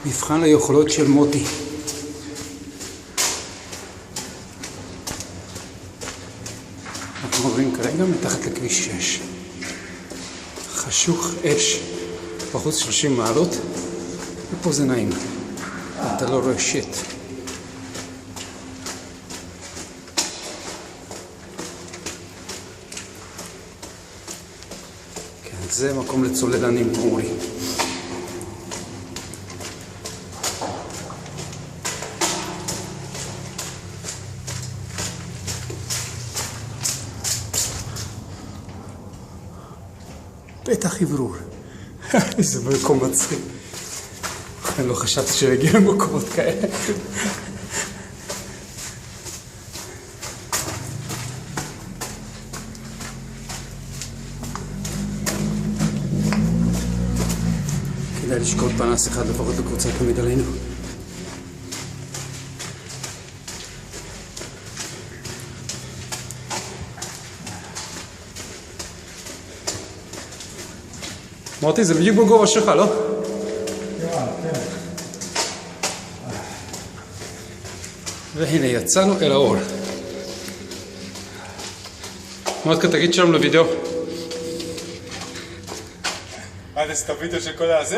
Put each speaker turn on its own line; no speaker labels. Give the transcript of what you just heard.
מבחן היכולות של מוטי. אנחנו עוברים כרגע מתחת לכביש 6. חשוך אש, בחוץ 30 מעלות, ופה זה נעים. אתה לא רואה שיט. כן, זה מקום לצוללנים אומרים. פתח עברור. איזה מקום מצחיק. אני לא חשבתי שיגיע למקומות כאלה. כדאי לשקוט פנס אחד לפחות לקבוצה תמיד עלינו. מוטי, זה בדיוק בגובה שלך, לא?
כן.
והנה, יצאנו אל האור. מוטקה, תגיד שלום לוידאו.
אז את הוידאו של כל הזה?